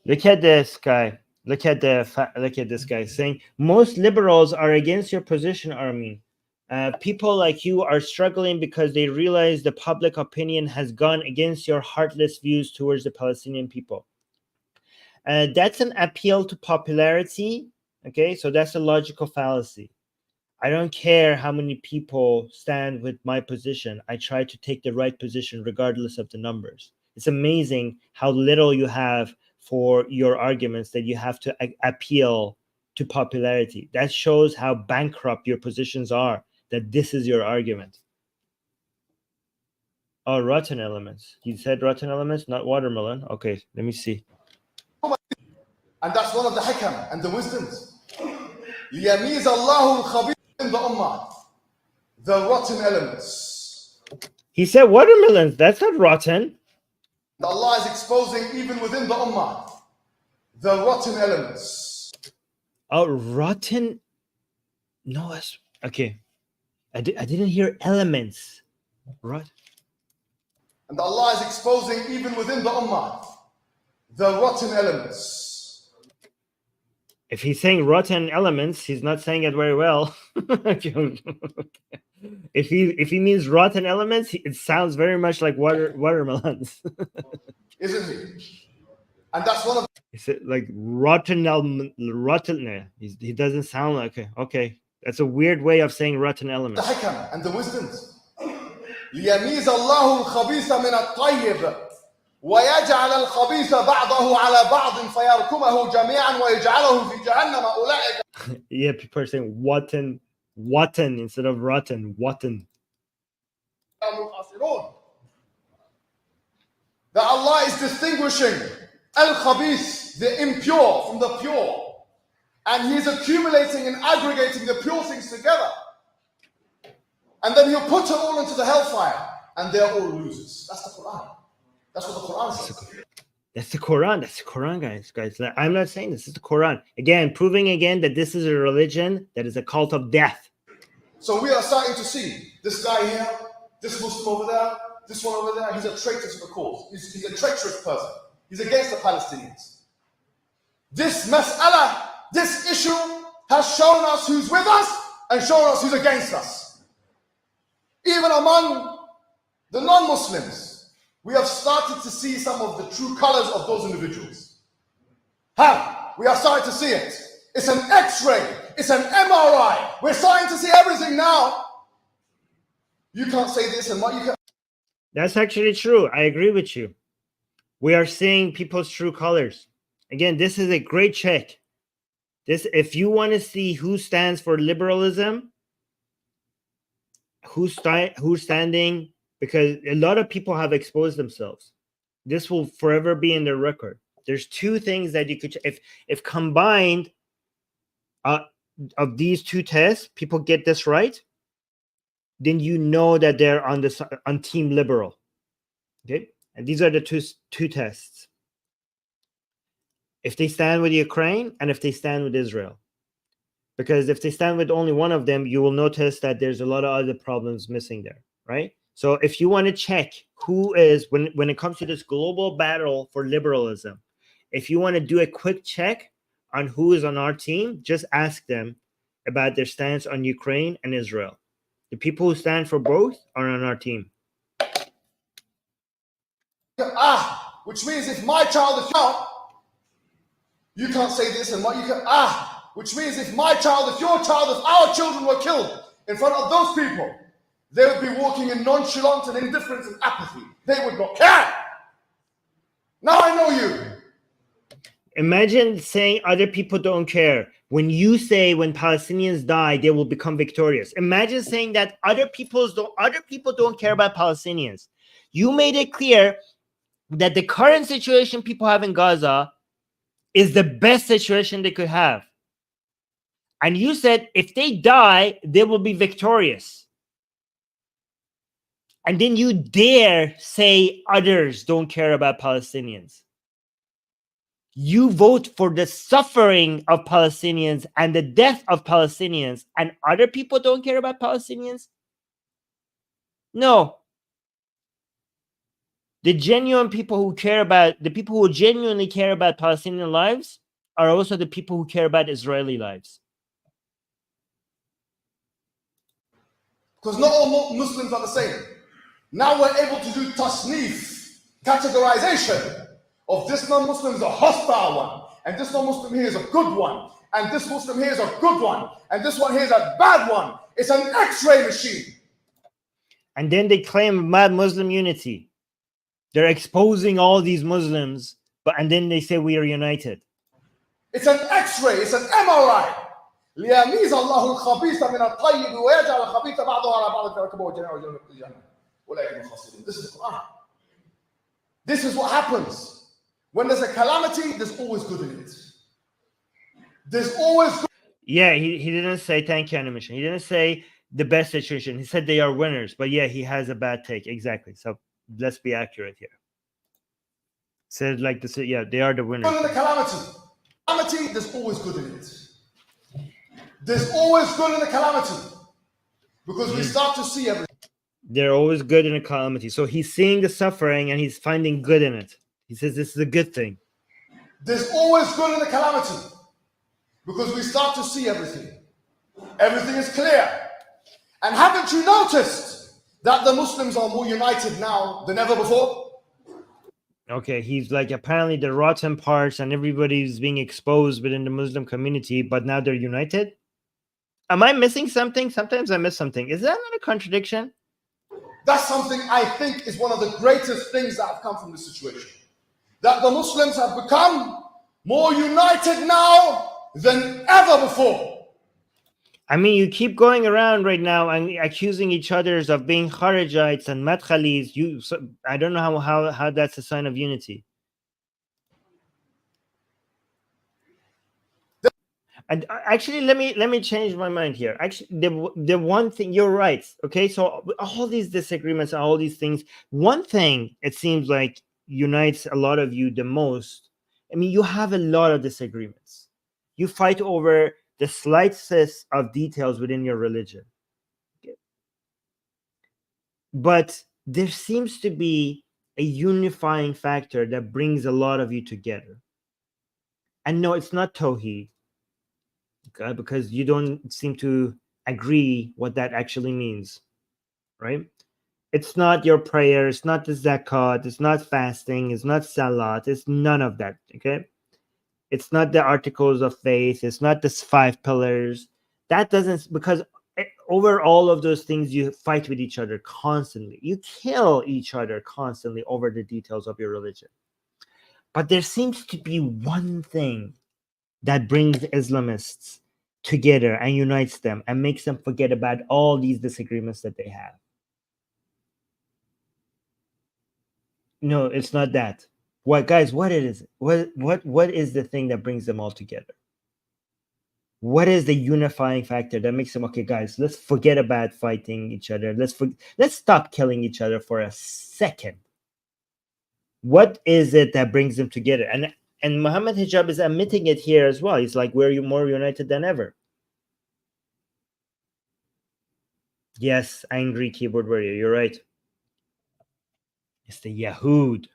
Look at this guy. Look at this guy saying most liberals are against your position, Armin. People like you are struggling because they realize the public opinion has gone against your heartless views towards the Palestinian people. That's an appeal to popularity. Okay, so that's a logical fallacy. I don't care how many people stand with my position. I try to take the right position regardless of the numbers. It's amazing how little you have for your arguments that you have to appeal to popularity. That shows how bankrupt your positions are, that this is your argument. Oh, rotten elements. You said rotten elements, not watermelon. Okay, let me see. And that's one of the hikam and the wisdoms. ليميز الله الخبيث in the ummah the rotten elements. He said watermelons. That's not rotten. Allah is exposing even within the ummah the rotten elements. Oh, rotten. No, that's okay. I didn't hear elements. Right. And Allah is exposing even within the ummah the rotten elements. If he's saying rotten elements, he's not saying it very well. If he means rotten elements, it sounds very much like watermelons. Isn't he? And that's one of He said like rotten. He doesn't sound like okay. That's a weird way of saying rotten elements. the hikam and the wisdoms. ليميز الله الخبيث من الطيب ويجعل الخبيث بعضه على بعض فيركمه جميعا ويجعله في جهنم أولئك. Yeah, people are saying watan instead of rotten. Watan. That Allah is distinguishing al-khabith, the impure, from the pure, and He's accumulating and aggregating the pure things together, and then He'll put it all into the hellfire, and they're all losers. That's the Quran. That's what the Quran says. That's the Quran. That's the Quran, guys. I'm not saying this is the Quran. Again, proving again that this is a religion that is a cult of death. So we are starting to see this guy here, this Muslim over there, this one over there. He's a traitor to the cause. He's a treacherous person. He's against the Palestinians. This mas'ala, this issue has shown us who's with us and shown us who's against us. Even among the non-Muslims, we have started to see some of the true colors of those individuals. How? We are starting to see it. It's an X-ray. It's an MRI. We're starting to see everything now. You can't say this and what you can. That's actually true. I agree with you. We are seeing people's true colors. Again, this is a great check. If you want to see who stands for liberalism, who's standing, because a lot of people have exposed themselves. This will forever be in their record. There's two things that you could, if combined of these two tests, people get this right, then you know that they're on team liberal. Okay, and these are the two tests. If they stand with Ukraine and if they stand with Israel. Because if they stand with only one of them, you will notice that there's a lot of other problems missing there, right? So if you want to check who is, when it comes to this global battle for liberalism, if you want to do a quick check on who is on our team, just ask them about their stance on Ukraine and Israel. The people who stand for both are on our team. Which means if my child is out, you can't say this and what you can, which means if my child, if your child, if our children were killed in front of those people, they would be walking in nonchalance and indifference and apathy. They would not care. Now I know you. Imagine saying other people don't care. When you say when Palestinians die, they will become victorious. Imagine saying that other people don't care about Palestinians. You made it clear that the current situation people have in Gaza is the best situation they could have. And you said if they die, they will be victorious. And then you dare say others don't care about Palestinians. You vote for the suffering of Palestinians and the death of Palestinians, and other people don't care about Palestinians? No. The people who genuinely care about Palestinian lives are also the people who care about Israeli lives. Because not all Muslims are the same. Now we're able to do tasnif, categorization of this non-Muslim is a hostile one, and this non-Muslim here is a good one, and this Muslim here is a good one, and this one here is a bad one. It's an X-ray machine. And then they claim mad Muslim unity. They're exposing all these Muslims, and then they say we are united. It's an X-ray, it's an MRI. ليميز الله الخبيث من الطيب ويجعل الخبيث بعضه على بعض فيركبه الجنة. This is the Quran. This is what happens. When there's a calamity, there's always good in it. There's always good. Yeah, he didn't say thank you, animation. He didn't say the best situation. He said they are winners. But yeah, he has a bad take. Exactly. So let's be accurate here. Said like this, yeah, they are the winners. Good in the calamity, there's always good in it. There's always good in the calamity. Because we start to see everything. They're always good in a calamity. So he's seeing the suffering and he's finding good in it. He says this is a good thing. There's always good in the calamity. Because we start to see everything. Everything is clear. And haven't you noticed that the Muslims are more united now than ever before? Okay, he's like apparently the rotten parts and everybody's being exposed within the Muslim community, but now they're united? Am I missing something? Sometimes I miss something. Is that not a contradiction? That's something I think is one of the greatest things that have come from this situation. That the Muslims have become more united now than ever before. I mean, you keep going around right now and accusing each other of being Kharijites and Madkhalis. I don't know how that's a sign of unity. And actually, let me change my mind here. Actually, the one thing, you're right. Okay, so all these disagreements, all these things, one thing it seems like unites a lot of you the most. I mean, you have a lot of disagreements. You fight over the slightest of details within your religion. Okay. But there seems to be a unifying factor that brings a lot of you together. And no, it's not Tawheed. Okay, because you don't seem to agree what that actually means, right? It's not your prayer, it's not the zakat, it's not fasting, it's not salat, it's none of that, okay? It's not the articles of faith, it's not the 5 pillars. That doesn't, because over all of those things, you fight with each other constantly. You kill each other constantly over the details of your religion. But there seems to be one thing that brings Islamists together and unites them and makes them forget about all these disagreements that they have. No, it's not that. What, guys, what is it? What is the thing that brings them all together? What is the unifying factor that makes them, okay, guys, let's forget about fighting each other. Let's stop killing each other for a second. What is it that brings them together? And Mohammed Hijab is admitting it here as well. He's like, we're more united than ever. Yes, angry keyboard warrior, you're right. It's the Yahud.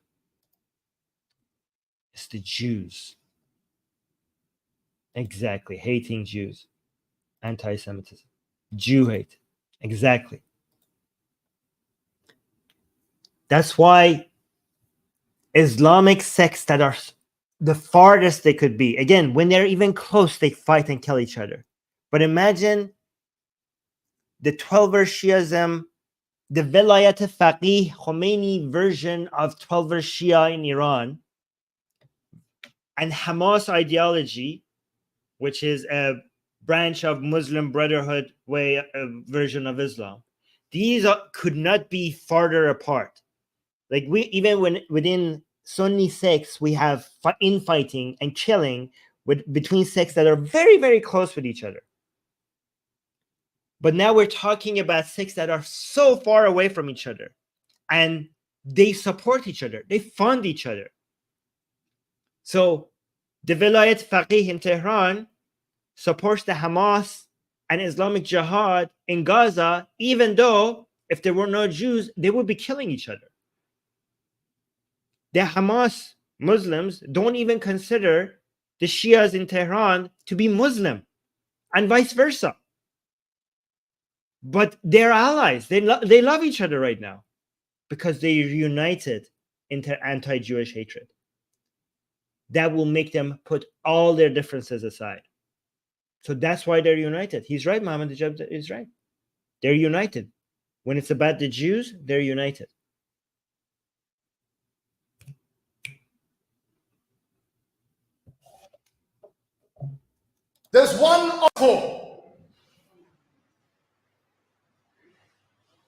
It's the Jews. Exactly. Hating Jews. Anti-Semitism. Jew hate. Exactly. That's why Islamic sects that are the farthest they could be, again, when they're even close, they fight and kill each other. But imagine the 12-verse Shiism, the Velayat Faqih Khomeini version of 12-verse Shia in Iran and Hamas ideology, which is a branch of Muslim Brotherhood version of Islam, these could not be farther apart. Like within Sunni sects, we have infighting and killing between sects that are very, very close with each other. But now we're talking about sects that are so far away from each other, and they support each other, they fund each other. So the Vilayat Faqih in Tehran supports the Hamas and Islamic Jihad in Gaza, even though if there were no Jews, they would be killing each other. The Hamas Muslims don't even consider the Shias in Tehran to be Muslim, and vice versa. But they're allies. They love each other right now because they're united in anti-Jewish hatred. That will make them put all their differences aside. So that's why they're united. He's right, Mohammed Hijab is right. They're united. When it's about the Jews, they're united. There's one obstacle.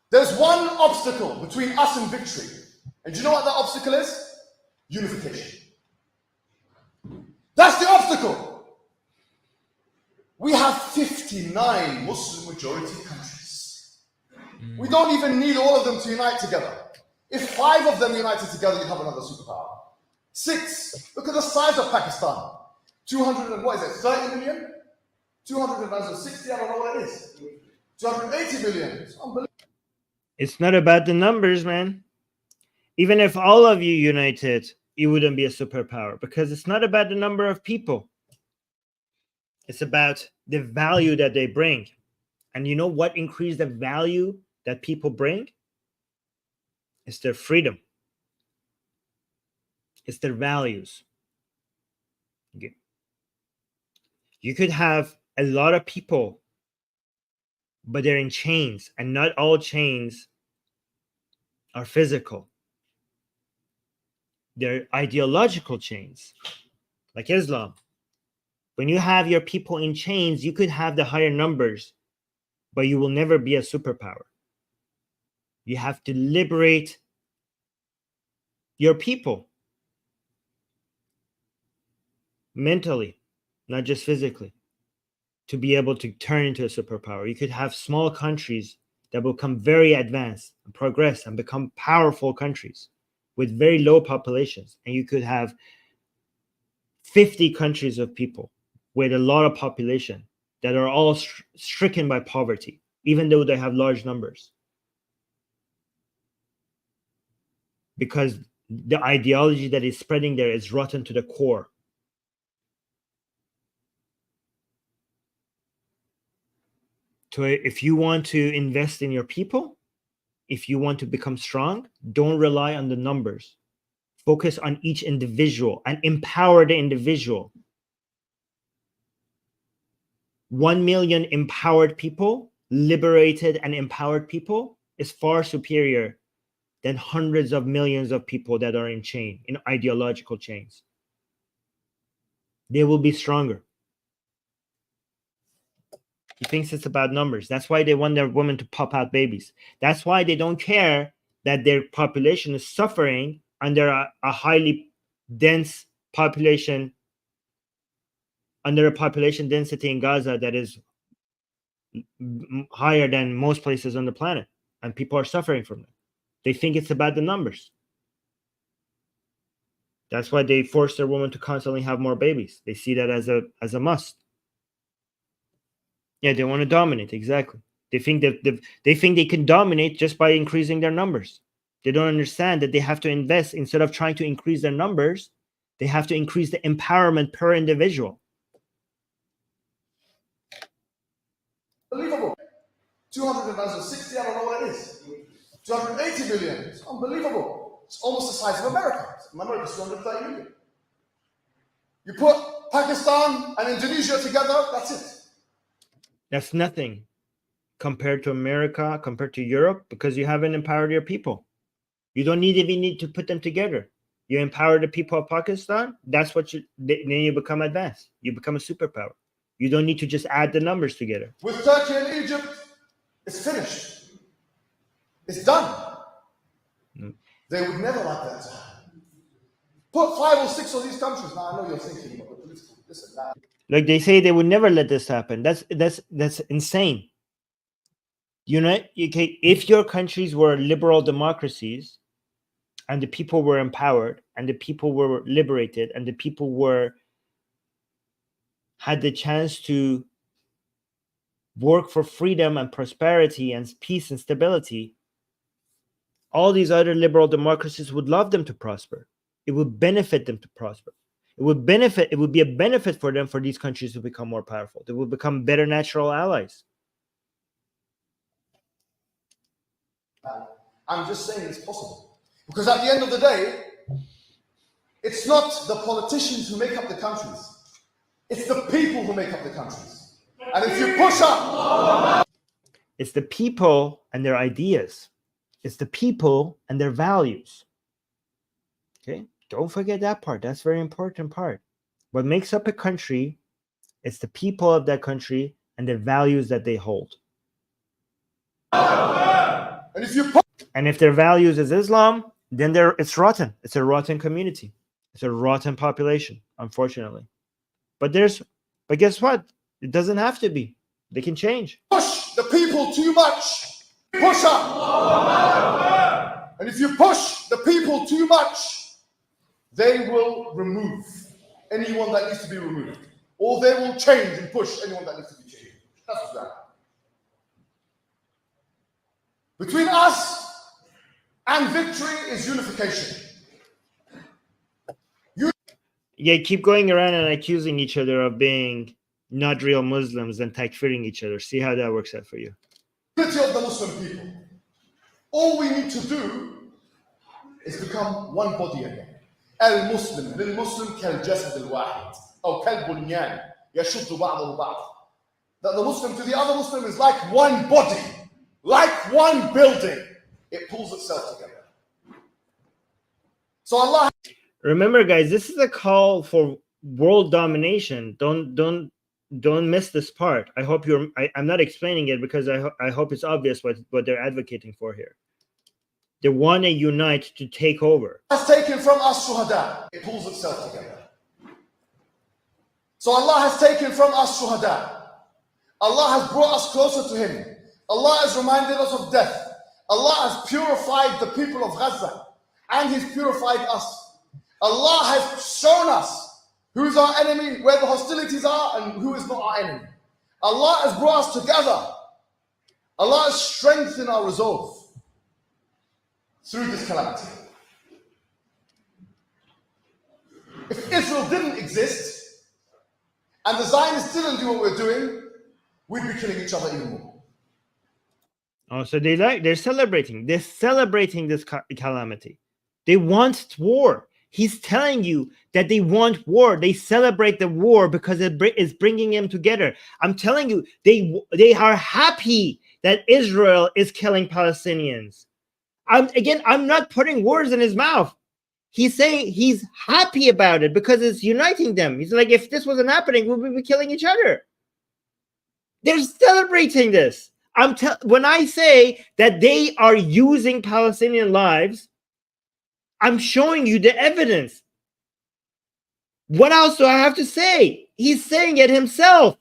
There's one obstacle between us and victory. And do you know what that obstacle is? Unification. That's the obstacle. We have 59 Muslim majority countries. We don't even need all of them to unite together. If 5 of them united together, you'd have another superpower. 6. Look at the size of Pakistan. 200 and what is it? 30 million? 260, I don't know what it is. 280 million. It's unbelievable. It's not about the numbers, man. Even if all of you united, you wouldn't be a superpower, because it's not about the number of people. It's about the value that they bring. And you know what increases the value that people bring? It's their freedom. It's their values. Okay. You could have a lot of people, but they're in chains, and not all chains are physical. They're ideological chains, like Islam. When you have your people in chains, you could have the higher numbers, but you will never be a superpower. You have to liberate your people mentally, not just physically, to be able to turn into a superpower. You could have small countries that will become very advanced and progress and become powerful countries with very low populations. And you could have 50 countries of people with a lot of population that are all stricken by poverty, even though they have large numbers. Because the ideology that is spreading there is rotten to the core. So if you want to invest in your people, if you want to become strong, don't rely on the numbers. Focus on each individual and empower the individual. 1 million empowered people, liberated and empowered people, is far superior than hundreds of millions of people that are in ideological chains. They will be stronger. He thinks it's about numbers. That's why they want their women to pop out babies. That's why they don't care that their population is suffering under a highly dense population, under a population density in Gaza that is higher than most places on the planet, and people are suffering from it. They think it's about the numbers. That's why they force their women to constantly have more babies. They see that as a must. Yeah, they want to dominate. Exactly. They think that they can dominate just by increasing their numbers. They don't understand that they have to invest. Instead of trying to increase their numbers, they have to increase the empowerment per individual. Unbelievable. 260, I don't know what it is. 280 million. It's unbelievable. It's almost the size of America. America's 230 million. You put Pakistan and Indonesia together, that's it. That's nothing compared to America, compared to Europe, because you haven't empowered your people. You don't even need to put them together. You empower the people of Pakistan. That's what then you become advanced. You become a superpower. You don't need to just add the numbers together. With Turkey and Egypt, it's finished. It's done. They would never like that to happen. Put 5 or 6 of these countries. Now I know you're thinking about the political this and that. Like they say, they would never let this happen. That's insane. You know, if your countries were liberal democracies, and the people were empowered, and the people were liberated, and the people had the chance to work for freedom and prosperity and peace and stability, all these other liberal democracies would love them to prosper. It would benefit them to prosper. It would be a benefit for them, for these countries to become more powerful. They would become better natural allies. I'm just saying it's possible. Because at the end of the day, it's not the politicians who make up the countries. It's the people who make up the countries. And if you push up... It's the people and their ideas. It's the people and their values. Okay? Don't forget that part. That's a very important part. What makes up a country, it's the people of that country and the values that they hold. And if their values is Islam, then it's rotten. It's a rotten community. It's a rotten population, unfortunately. But guess what? It doesn't have to be. They can change. Push the people too much. Push up. And if you push the people too much, they will remove anyone that needs to be removed. Or they will change and push anyone that needs to be changed. That's what's that. Between us and victory is unification. Yeah, keep going around and accusing each other of being not real Muslims and takfiring each other. See how that works out for you. Unity of the Muslim people. All we need to do is become one body again. المسلم للمسلم كالجسد الواحد أو كالبنيان يشد بعضه بعض. That the Muslim to the other Muslim is like one body, like one building. It pulls itself together. So Allah. Remember, guys, this is a call for world domination. Don't miss this part. I hope I'm not explaining it because I hope it's obvious what they're advocating for here. They want to unite to take over. Has taken from us shuhada. It pulls itself together. So Allah has taken from us shuhada. Allah has brought us closer to Him. Allah has reminded us of death. Allah has purified the people of Gaza, and He's purified us. Allah has shown us who is our enemy, where the hostilities are, and who is not our enemy. Allah has brought us together. Allah has strengthened our resolve through this calamity. If Israel didn't exist, and the Zionists didn't do what we're doing, we'd be killing each other even more. Oh, so they're celebrating. They're celebrating this calamity. They want war. He's telling you that they want war. They celebrate the war because it is bringing them together. I'm telling you, they are happy that Israel is killing Palestinians. I'm not putting words in his mouth. He's saying he's happy about it because it's uniting them. He's like, if this wasn't happening, we would be killing each other. They're celebrating this. When I say that they are using Palestinian lives, I'm showing you the evidence. What else do I have to say? He's saying it himself.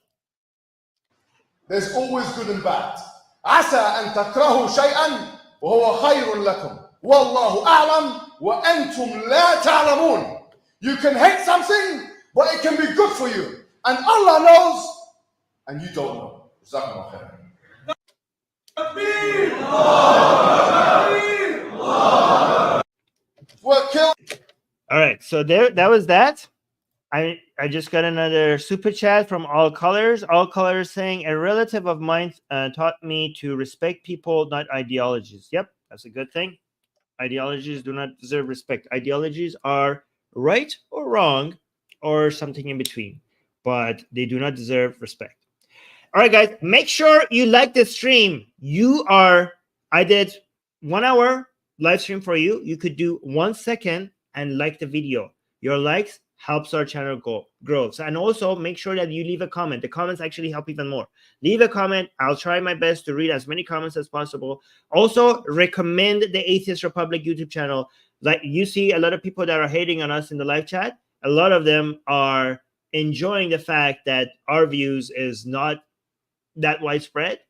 There's always good and bad. عسى أن تكرهوا شيئا وهو خير لكم والله أعلم وأنتم لا تعلمون. You can hate something, but it can be good for you. And Allah knows, and you don't know. جزاكم الله خير. We're killed. All right, so that was that. I just got another super chat from All Colors. All Colors saying a relative of mine taught me to respect people, not ideologies. Yep, that's a good thing. Ideologies do not deserve respect. Ideologies are right or wrong or something in between, but they do not deserve respect. All right, guys, make sure you like this stream. I did 1 hour live stream for you. You could do 1 second and like the video. Your likes helps our channel grow. So, and also make sure that you leave a comment. The comments actually help even more. Leave a comment. I'll try my best to read as many comments as possible. Also, recommend the Atheist Republic YouTube channel. Like, you see a lot of people that are hating on us in the live chat. A lot of them are enjoying the fact that our views is not that widespread,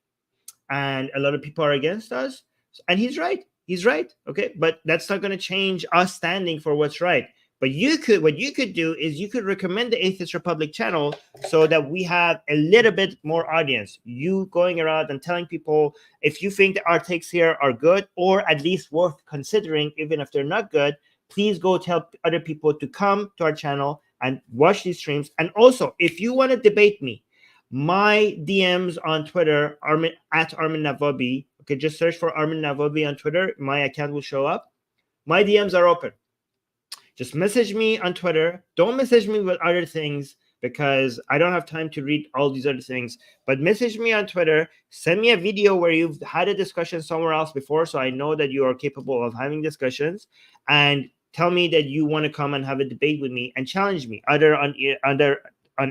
and a lot of people are against us. And he's right. He's right. Okay, but that's not going to change us standing for what's right. But what you could do is you could recommend the Atheist Republic channel so that we have a little bit more audience. You going around and telling people if you think that our takes here are good or at least worth considering, even if they're not good, please go tell other people to come to our channel and watch these streams. And also, if you want to debate me, my DMs on Twitter, Armin Navabi. Okay, just search for Armin Navabi on Twitter. My account will show up. My DMs are open. Just message me on Twitter. Don't message me with other things because I don't have time to read all these other things. But message me on Twitter. Send me a video where you've had a discussion somewhere else before, so I know that you are capable of having discussions. And tell me that you want to come and have a debate with me and challenge me either on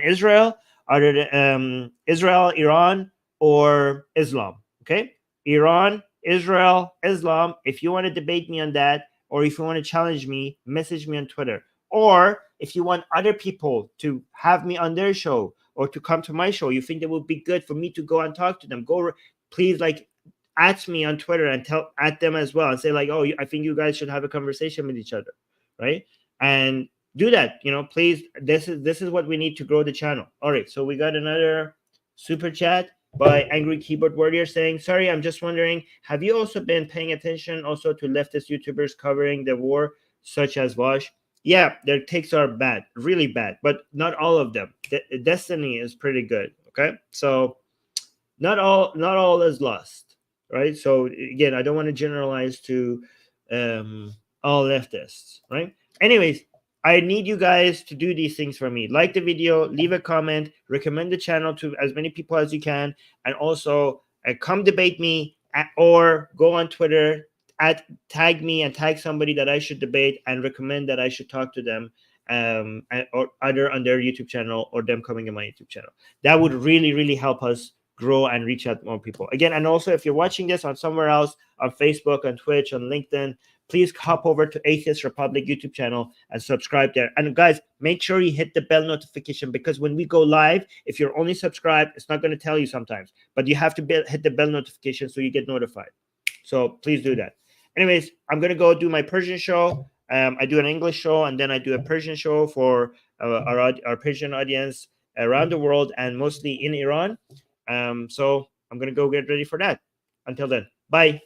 Israel, either Israel, Iran, or Islam. Okay, Iran, Israel, Islam. If you want to debate me on that, or if you want to challenge me, message me on Twitter. Or if you want other people to have me on their show or to come to my show, you think it would be good for me to go and talk to them, please at me on Twitter and at them as well and say oh, I think you guys should have a conversation with each other, right? And do that, please. This is what we need to grow the channel. All right, so we got another super chat by Angry Keyboard Warrior saying, sorry, I'm just wondering, have you also been paying attention also to leftist YouTubers covering the war, such as Vosh? Yeah, their takes are bad, really bad, but not all of them. Destiny is pretty good, okay? So not all is lost, right? So again, I don't want to generalize to all leftists, right? Anyways, I need you guys to do these things for me. Like the video, leave a comment, recommend the channel to as many people as you can, and also come debate me or go on Twitter, tag me and tag somebody that I should debate and recommend that I should talk to them, or either on their YouTube channel or them coming on my YouTube channel. That would really, really help us grow and reach out more people. Again, and also if you're watching this on somewhere else, on Facebook, on Twitch, on LinkedIn, please hop over to Atheist Republic YouTube channel and subscribe there. And guys, make sure you hit the bell notification, because when we go live, if you're only subscribed, it's not going to tell you sometimes, but you have to hit the bell notification so you get notified. So please do that. Anyways, I'm going to go do my Persian show. I do an English show, and then I do a Persian show for our Persian audience around the world and mostly in Iran. So I'm going to go get ready for that. Until then, bye.